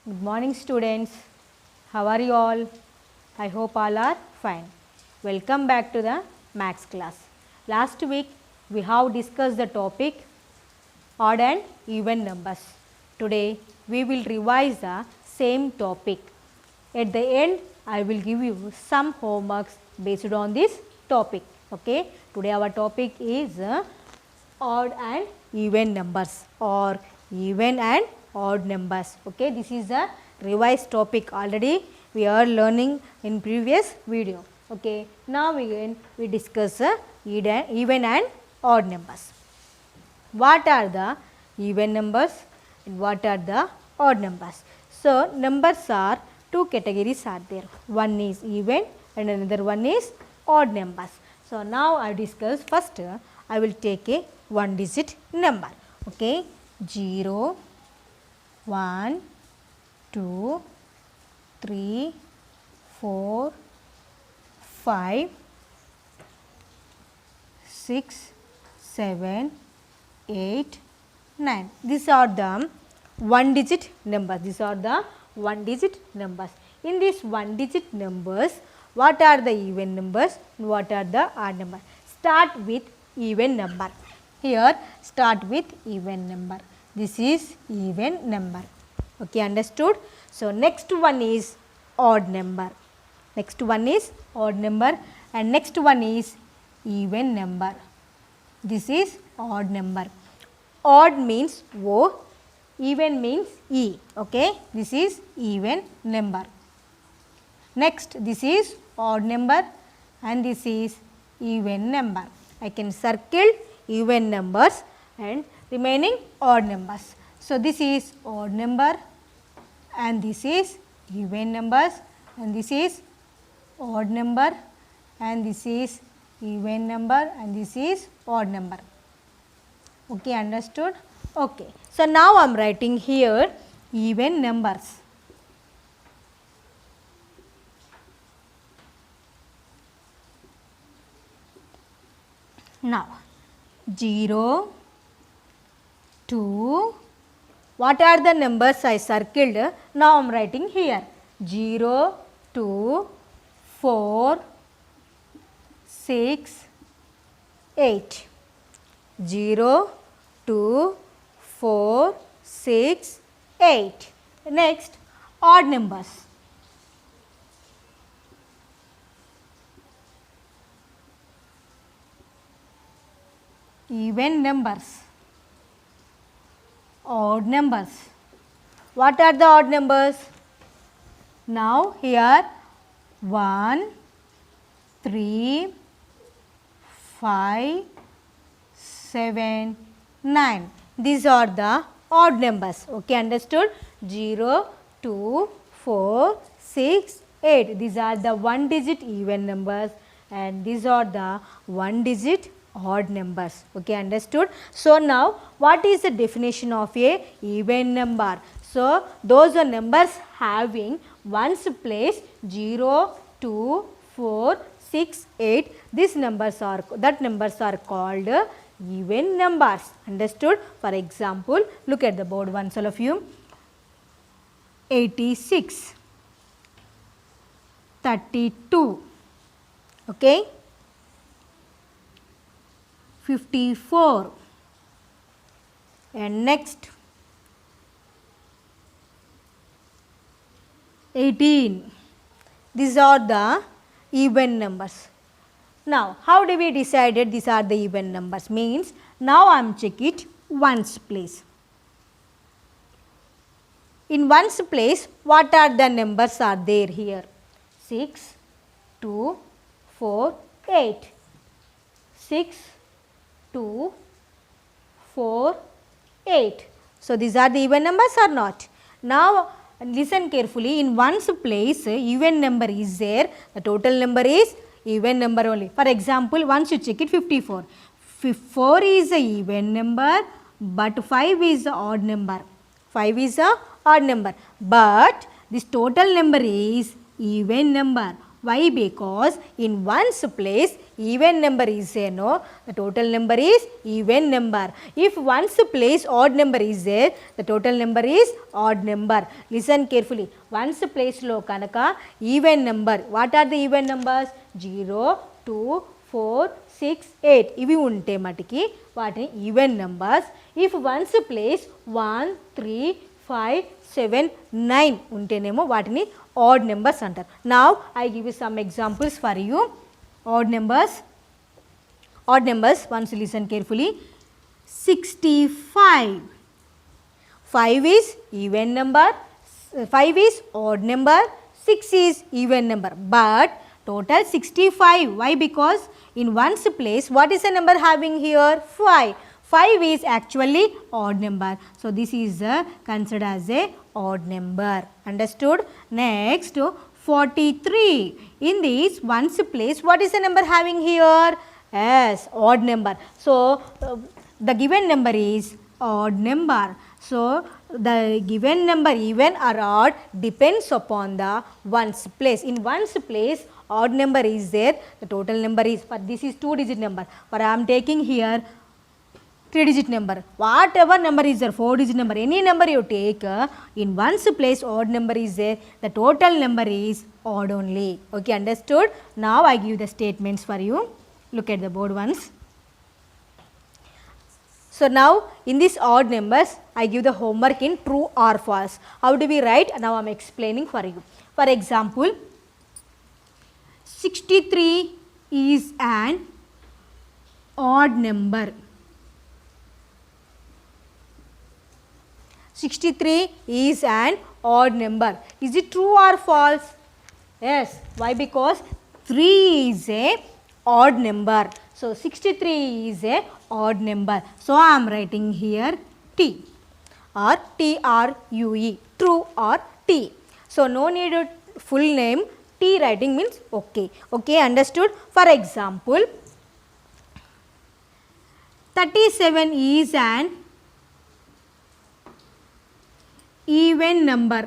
Good morning students. How are you all? I hope all are fine. Welcome back to the maths class. Last week we have discussed the topic odd and even numbers. Today we will revise the same topic. At the end I will give you some homeworks based on this topic. Okay. Today our topic is odd and even numbers or even and odd numbers. Okay. This is a revised topic, already we are learning in previous video. Okay. Now again we discuss even and odd numbers. What are the even numbers and what are the odd numbers? So, numbers are two categories are there. One is even and another one is odd numbers. So, now I discuss first I will take a one digit number. Okay. 0, 1, 2, 3, 4, 5, 6, 7, 8, 9. These are the one digit numbers. These are the one digit numbers. In these one digit numbers, what are the even numbers and what are the odd numbers? Start with even number. Here start with even number. This is even number. Okay, understood? So, next one is odd number. Next one is odd number and next one is even number. This is odd number. Odd means O, even means E. Okay, this is even number. Next, this is odd number and this is even number. I can circle even numbers and remaining odd numbers. So, this is odd number and this is even numbers and this is odd number and this is even number and this is odd number. Okay, understood? Okay. So, now I am writing here even numbers. Now, 0, 2, what are the numbers I circled? Now, I am writing here 0, 2, 4, 6, 8. 0, 2, 4, 6, 8. Next, odd numbers. Even numbers. Odd numbers. What are the odd numbers? Now, here 1, 3, 5, 7, 9. These are the odd numbers. Okay, understood? 0, 2, 4, 6, 8. These are the one digit even numbers and these are the one digit odd numbers. Okay, understood? So, now what is the definition of a even number? So, those are numbers having ones place 0, 2, 4, 6, 8. These numbers are called even numbers. Understood? For example, look at the board once all of you. 86, 32. Okay. 54 and next 18. These are the even numbers. Now, how do we decided these are the even numbers? Means, now I am check it ones place. In ones place, what are the numbers are there here? 6, 2, 4, 8. 6, 2, 4, 8. So, these are the even numbers or not? Now, listen carefully, in ones place even number is there, the total number is even number only. For example, once you check it 54. 4 is a even number, but 5 is a odd number. 5 is a odd number, but this total number is even number. Why? Because in ones place even number is there, no, the total number is even number. If ones place odd number is there, the total number is odd number. Listen carefully. Ones place lo kanaka even number. What are the even numbers? 0, 2, 4, 6, 8. ఇవి ఉంటే మటుకి వాటిని even numbers. If ones place 1, 3, 5, 7, 9 ఉంటేనేమో వాటిని odd numbers అంటారు. Now I give you some examples for you. Odd numbers. Odd numbers, once listen carefully. 65. 5 is even number, 5 is odd number, 6 is even number, but total 65. Why? Because in ones place what is the number having here? 5. 5 is actually odd number, so this is considered as a odd number. Understood? Next, 43. In this ones place what is the number having here? Yes, odd number. So the given number is odd number. So the given number even or odd depends upon the ones place. In ones place odd number is there, the total number is, but this is 2-digit number, but I am taking here 3-digit number. Whatever number is there, 4-digit number, any number you take, in ones place odd number is there, the total number is odd only. Okay, understood? Now I give the statements for you. Look at the board once. So now in this odd numbers I give the homework in true or false. How do we write? Now I am explaining for you. For example, 63 is an odd number. 63 is an odd number. Is it true or false? Yes. Why? Because 3 is a odd number. So 63 is a odd number. So I am writing here T or TRUE, true or T. So no need full name, T writing means okay. Okay, understood? For example, 37 is an even number.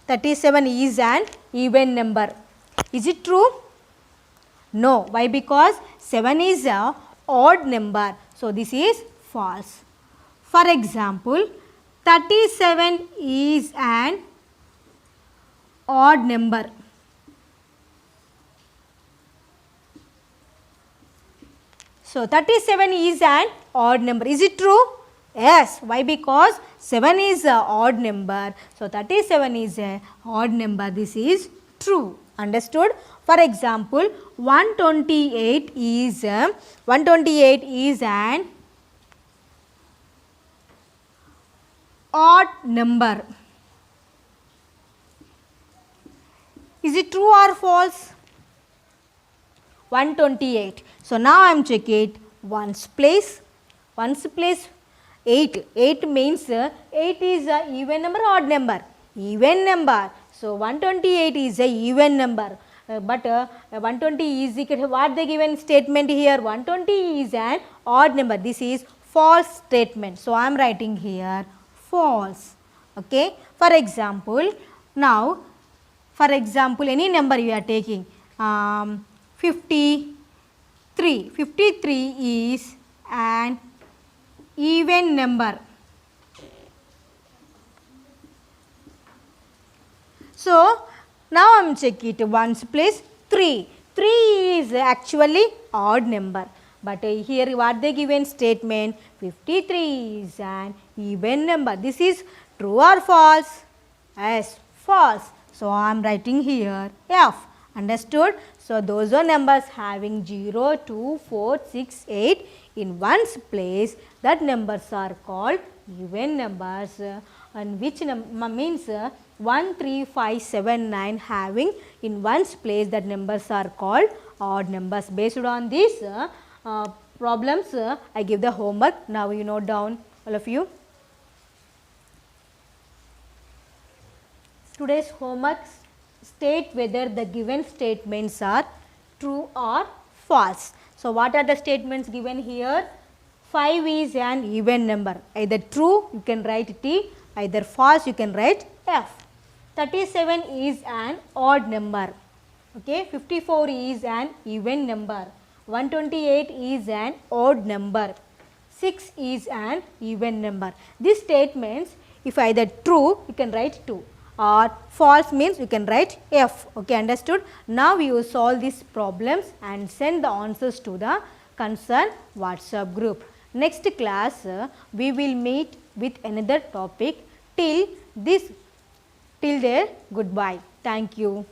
37 is an even number. Is it true? No. Why? Because 7 is a odd number. So this is false. For example, 37 is an odd number. So 37 is an odd number. Is it true? Yes. Why? Because 7 is a odd number. So 37 is a odd number. This is true. Understood? For example, 128 is an odd number. Is it true or false? 128. So now I am check it ones place. Ones place 8. 8 means 8 is a even number or odd number? Even number. So 128 is a even number. But 120 is equal to what the given statement here? 120 is an odd number. This is false statement. So I am writing here false. Okay. For example, now for example any number you are taking 53. 53 is an even number. So now I am check it ones place 3. 3 is actually odd number, but here what they given statement? 53 is an even number. This is true or false? Yes, false. So I am writing here F. Understood? So those are numbers having 0, 2, 4, 6, 8 in ones place, that numbers are called even numbers, and which means 1, 3, 5, 7, 9 having in ones place, that numbers are called odd numbers. Based on these problems I give the homework. Now you note down, all of you. Today's homework: state whether the given statements are true or false. So what are the statements given here? 5 is an even number. Either true you can write T, either false you can write F. 37 is an odd number. Okay, 54 is an even number. 128 is an odd number. 6 is an even number. These statements, if either true, you can write 2, or false means you can write F. Okay, understood? Now you solve these problems and send the answers to the concerned WhatsApp group. Next class, we will meet with another topic. Till there, goodbye. Thank you.